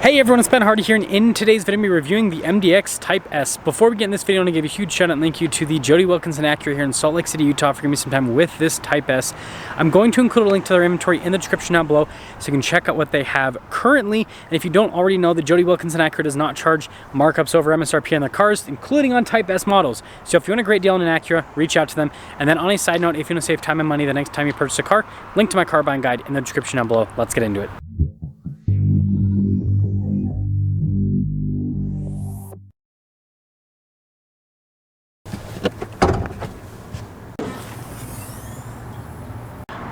Hey everyone, it's Ben Hardy here, and in today's video, I'm going to be reviewing the MDX Type S. Before we get in this video, I want to give a huge shout out and thank you to the Jody Wilkinson Acura here in Salt Lake City, Utah for giving me some time with this Type S. I'm going to include a link to their inventory in the description down below so you can check out what they have currently. And if you don't already know, the Jody Wilkinson Acura does not charge markups over MSRP on their cars, including on Type S models. So if you want a great deal on an Acura, reach out to them. And then on a side note, if you want to save time and money the next time you purchase a car, link to my car buying guide in the description down below. Let's get into it.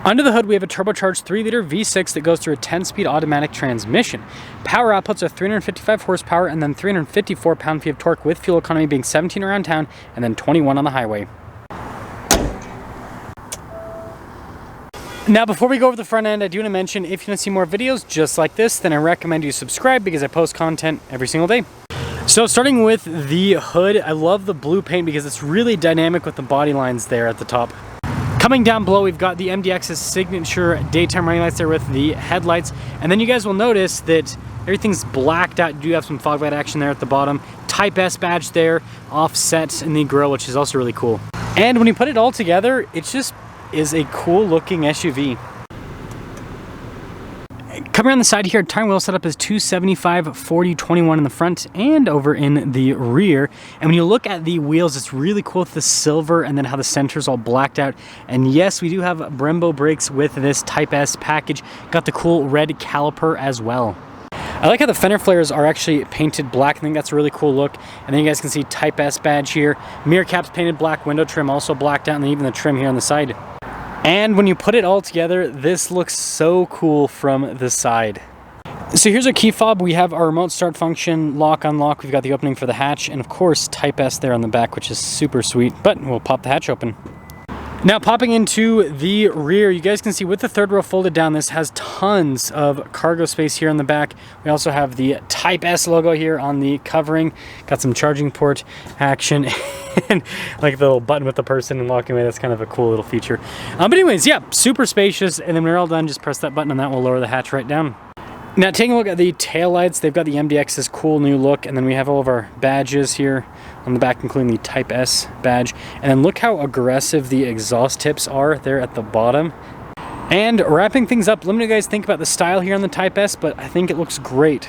Under the hood, we have a turbocharged 3-liter V6 that goes through a 10-speed automatic transmission. Power outputs are 355 horsepower and then 354 pound-feet of torque, with fuel economy being 17 around town and then 21 on the highway. Now, before we go over the front end, I do want to mention, if you want to see more videos just like this, then I recommend you subscribe because I post content every single day. So starting with the hood, I love the blue paint because it's really dynamic with the body lines there at the top. Coming down below, we've got the MDX's signature daytime running lights there with the headlights. And then you guys will notice that everything's blacked out. You do have some fog light action there at the bottom. Type S badge there, offset in the grille, which is also really cool. And when you put it all together, it just is a cool looking SUV. Coming around the side here, tire wheel setup is 275, 40, 21 in the front and over in the rear. And when you look at the wheels, it's really cool with the silver and then how the center's all blacked out. And yes, we do have Brembo brakes with this Type S package. Got the cool red caliper as well. I like how the fender flares are actually painted black. I think that's a really cool look. And then you guys can see Type S badge here. Mirror caps painted black, window trim also blacked out, and then even the trim here on the side. And when you put it all together, this looks so cool from the side. So here's our key fob. We have our remote start function, lock, unlock. We've got the opening for the hatch, and of course Type S there on the back, which is super sweet, but we'll pop the hatch open. Now popping into the rear, you guys can see with the third row folded down, this has tons of cargo space here on the back. We also have the Type S logo here on the covering. Got some charging port action and like the little button with the person and walking away. That's kind of a cool little feature. But anyways, yeah, super spacious. And then when we're all done, just press that button and that will lower the hatch right down. Now taking a look at the taillights, they've got the MDX's cool new look, and then we have all of our badges here on the back, including the Type S badge. And then look how aggressive the exhaust tips are there at the bottom. And wrapping things up, let me know what you guys think about the style here on the Type S, but I think it looks great.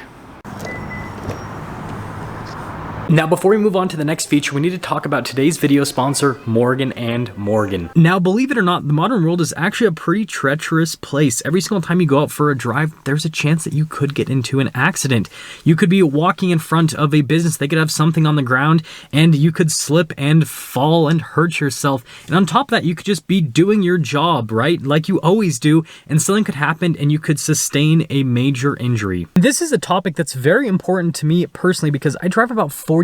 Now, before we move on to the next feature, we need to talk about today's video sponsor, Morgan & Morgan. Now, believe it or not, the modern world is actually a pretty treacherous place. Every single time you go out for a drive, there's a chance that you could get into an accident. You could be walking in front of a business, they could have something on the ground, and you could slip and fall and hurt yourself. And on top of that, you could just be doing your job, right? Like you always do, and something could happen and you could sustain a major injury. This is a topic that's very important to me personally because I drive about 40,000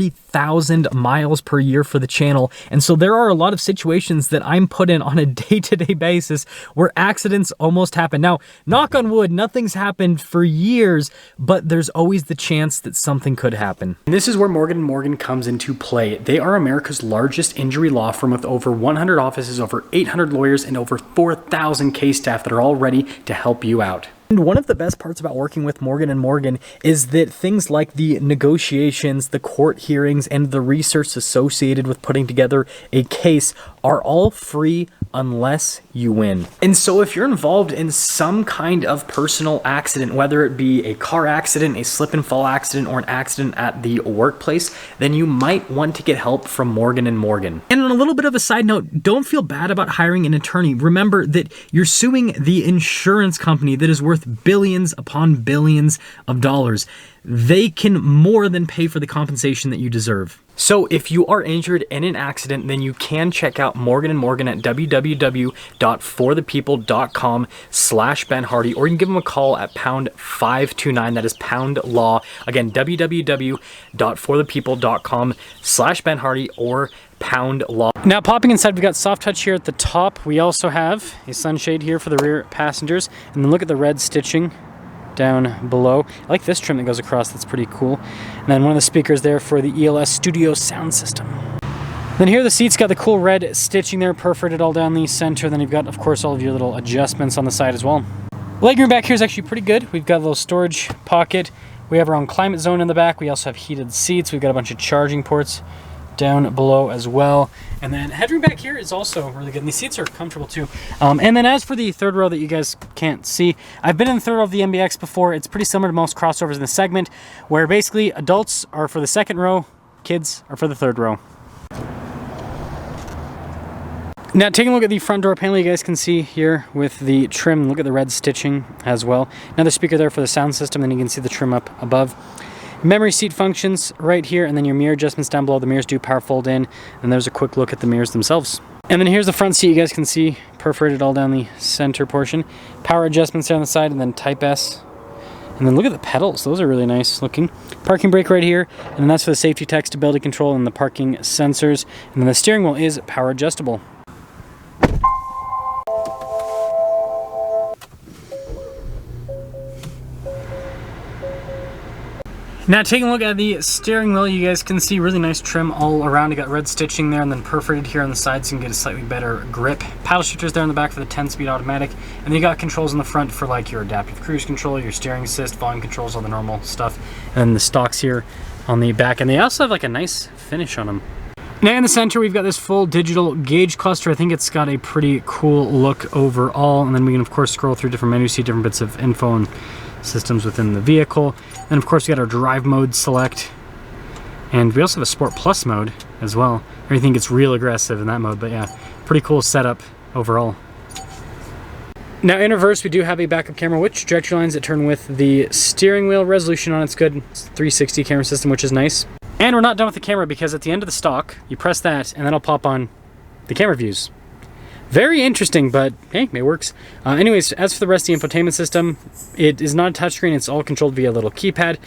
miles per year for the channel. And so there are a lot of situations that I'm put in on a day-to-day basis where accidents almost happen. Now, knock on wood, nothing's happened for years, but there's always the chance that something could happen. And this is where Morgan & Morgan comes into play. They are America's largest injury law firm with over 100 offices, over 800 lawyers, and over 4,000 case staff that are all ready to help you out. And one of the best parts about working with Morgan & Morgan is that things like the negotiations, the court hearings, and the research associated with putting together a case are all free unless you win. And so if you're involved in some kind of personal accident, whether it be a car accident, a slip and fall accident, or an accident at the workplace, then you might want to get help from Morgan & Morgan. And on a little bit of a side note, don't feel bad about hiring an attorney. Remember that you're suing the insurance company that is worth billions upon billions of dollars. They can more than pay for the compensation that you deserve. So if you are injured in an accident, then you can check out Morgan & Morgan at www.forthepeople.com/Ben Hardy, or you can give them a call at #529, that is pound law. Again, www.forthepeople.com/Ben Hardy or pound law. Now popping inside, we've got soft touch here at the top. We also have a sunshade here for the rear passengers, and then look at the red stitching down below. I like this trim that goes across, that's pretty cool. And then one of the speakers there for the ELS Studio sound system. Then here the seats got the cool red stitching there, perforated all down the center. Then you've got, of course, all of your little adjustments on the side as well. Legroom back here is actually pretty good. We've got a little storage pocket, We have our own climate zone in the back. We also have heated seats. We've got a bunch of charging ports down below as well. And then headroom back here is also really good. And these seats are comfortable too. And then as for the third row that you guys can't see, I've been in the third row of the MDX before. It's pretty similar to most crossovers in the segment, where basically adults are for the second row, kids are for the third row. Now taking a look at the front door panel, you guys can see here with the trim, look at the red stitching as well. Another speaker there for the sound system, then you can see the trim up above. Memory seat functions right here, and then your mirror adjustments down below. The mirrors do power fold in, and there's a quick look at the mirrors themselves. And then here's the front seat, you guys can see perforated all down the center portion. Power adjustments down the side, and then Type S. And then look at the pedals, those are really nice looking. Parking brake right here, and then that's for the safety tech, stability control, and the parking sensors. And then the steering wheel is power adjustable. Now taking a look at the steering wheel, you guys can see really nice trim all around. You got red stitching there and then perforated here on the side so you can get a slightly better grip. Paddle shifters there in the back for the 10-speed automatic. And then you got controls in the front for like your adaptive cruise control, your steering assist, volume controls, all the normal stuff. And then the stocks here on the back. And they also have like a nice finish on them. Now in the center, we've got this full digital gauge cluster. I think it's got a pretty cool look overall. And then we can of course scroll through different menus, see different bits of info and systems within the vehicle. And of course we got our drive mode select, and we also have a Sport Plus mode as well. Everything gets real aggressive in that mode, but yeah, pretty cool setup overall. Now in reverse, we do have a backup camera, which direct your lines that turn with the steering wheel. Resolution on it's good. It's 360 camera system, which is nice. And we're not done with the camera, because at the end of the stock, you press that and that'll pop on the camera views. Very interesting, but hey, it works. Anyways, as for the rest of the infotainment system, it is not a touchscreen. It's all controlled via a little keypad,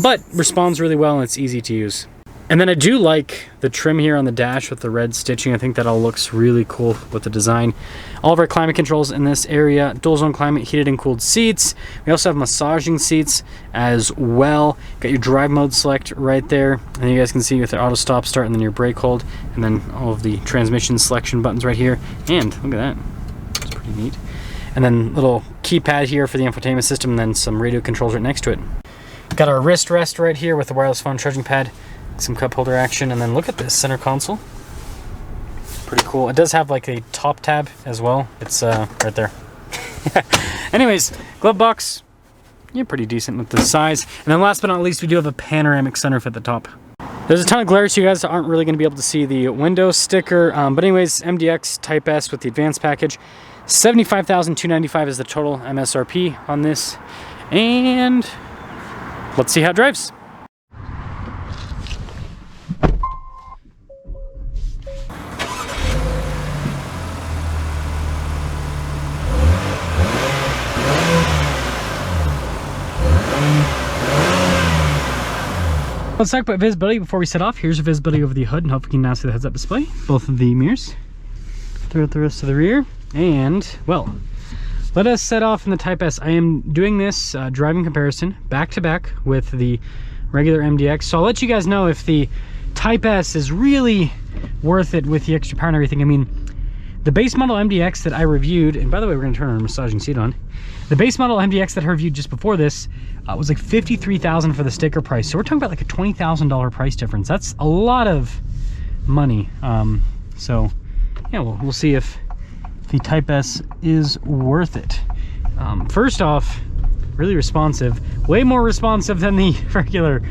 but responds really well and it's easy to use. And then I do like the trim here on the dash with the red stitching. I think that all looks really cool with the design. All of our climate controls in this area, dual zone climate, heated and cooled seats. We also have massaging seats as well. Got your drive mode select right there. And you guys can see with the auto stop start and then your brake hold, and then all of the transmission selection buttons right here. And look at that, it's pretty neat. And then little keypad here for the infotainment system, and then some radio controls right next to it. Got our wrist rest right here with the wireless phone charging pad. Some cup holder action, and then look at this center console. Pretty cool. It does have like a top tab as well. It's right there. Anyways, glove box, yeah, pretty decent with the size. And then last but not least, we do have a panoramic sunroof at the top. There's a ton of glare, so you guys aren't really going to be able to see the window sticker. But anyways, MDX Type S with the advanced package. $75,295 is the total MSRP on this. And let's see how it drives. Let's talk about visibility before we set off. Here's a visibility over the hood, and hopefully you can now see the heads-up display. Both of the mirrors throughout the rest of the rear. And, well, let us set off in the Type S. I am doing this driving comparison back-to-back with the regular MDX. So I'll let you guys know if the Type S is really worth it with the extra power and everything. I mean, the base model MDX that I reviewed, and by the way, we're going to turn our massaging seat on. The base model MDX that I reviewed just before this was like $53,000 for the sticker price. So we're talking about like a $20,000 price difference. That's a lot of money. So yeah, we'll see if the Type S is worth it. First off, really responsive, way more responsive than the regular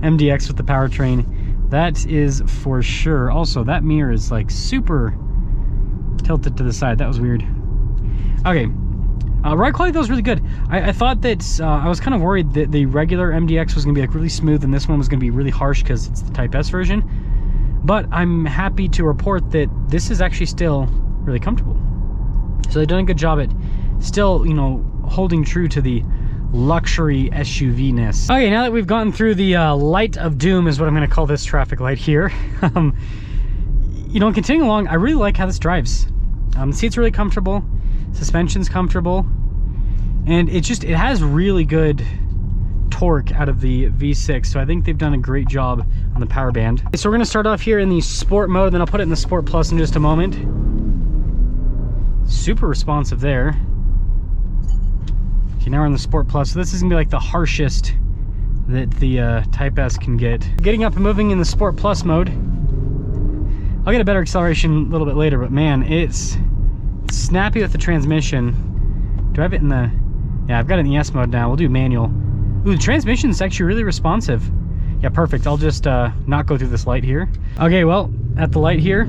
MDX with the powertrain. That is for sure. Also, that mirror is like super tilted to the side. That was weird. Okay. Ride quality though was really good. I thought that I was kind of worried that the regular MDX was going to be like really smooth and this one was going to be really harsh because it's the Type S version. But I'm happy to report that this is actually still really comfortable. So they've done a good job at still, you know, holding true to the luxury SUV-ness. Okay, now that we've gotten through the light of doom is what I'm going to call this traffic light here. You know, continuing along, I really like how this drives. The seat's really comfortable. Suspension's comfortable, and it has really good torque out of the V6, so I think they've done a great job on the power band. Okay, so we're going to start off here in the sport mode, then I'll put it in the Sport Plus in just a moment. Super responsive there. Okay, now we're in the Sport Plus, so this is going to be like the harshest that the Type S can get. Getting up and moving in the Sport Plus mode. I'll get a better acceleration a little bit later, but man, it's snappy with the transmission. Do I have it in the... Yeah, I've got it in the S mode now. We'll do manual. Ooh, the transmission's actually really responsive. Yeah, perfect. I'll just not go through this light here. Okay, well, at the light here.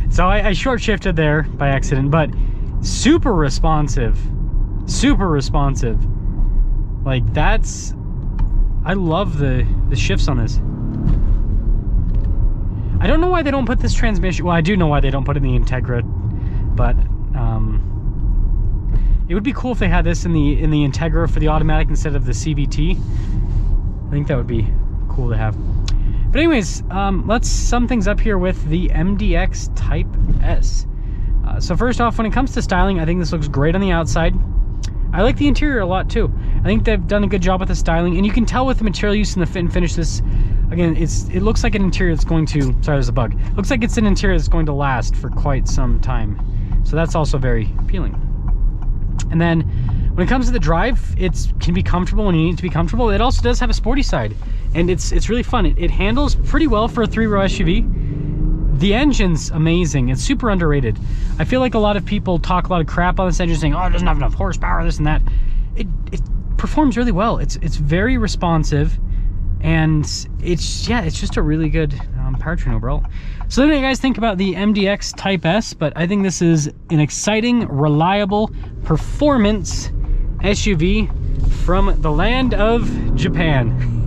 So I short shifted there by accident, but super responsive. Super responsive. Like, that's... I love the shifts on this. I don't know why they don't put this transmission... Well, I do know why they don't put it in the Integra, but it would be cool if they had this in the Integra for the automatic instead of the CVT. I think that would be cool to have. But anyways, let's sum things up here with the MDX Type S. So first off, when it comes to styling, I think this looks great on the outside. I like the interior a lot too. I think they've done a good job with the styling, and you can tell with the material use and the fit and finish. This, again, it looks like an interior that's going to, sorry, there's a bug. Looks like it's an interior that's going to last for quite some time. So that's also very appealing. And then when it comes to the drive, it can be comfortable when you need it to be comfortable. It also does have a sporty side, and it's really fun. It handles pretty well for a 3-row SUV. The engine's amazing. It's super underrated. I feel like a lot of people talk a lot of crap on this engine, saying, oh, it doesn't have enough horsepower, this and that. It performs really well. It's very responsive, and it's just a really good powertrain overall. So what do you guys think about the MDX Type S? But I think this is an exciting, reliable performance SUV from the land of Japan.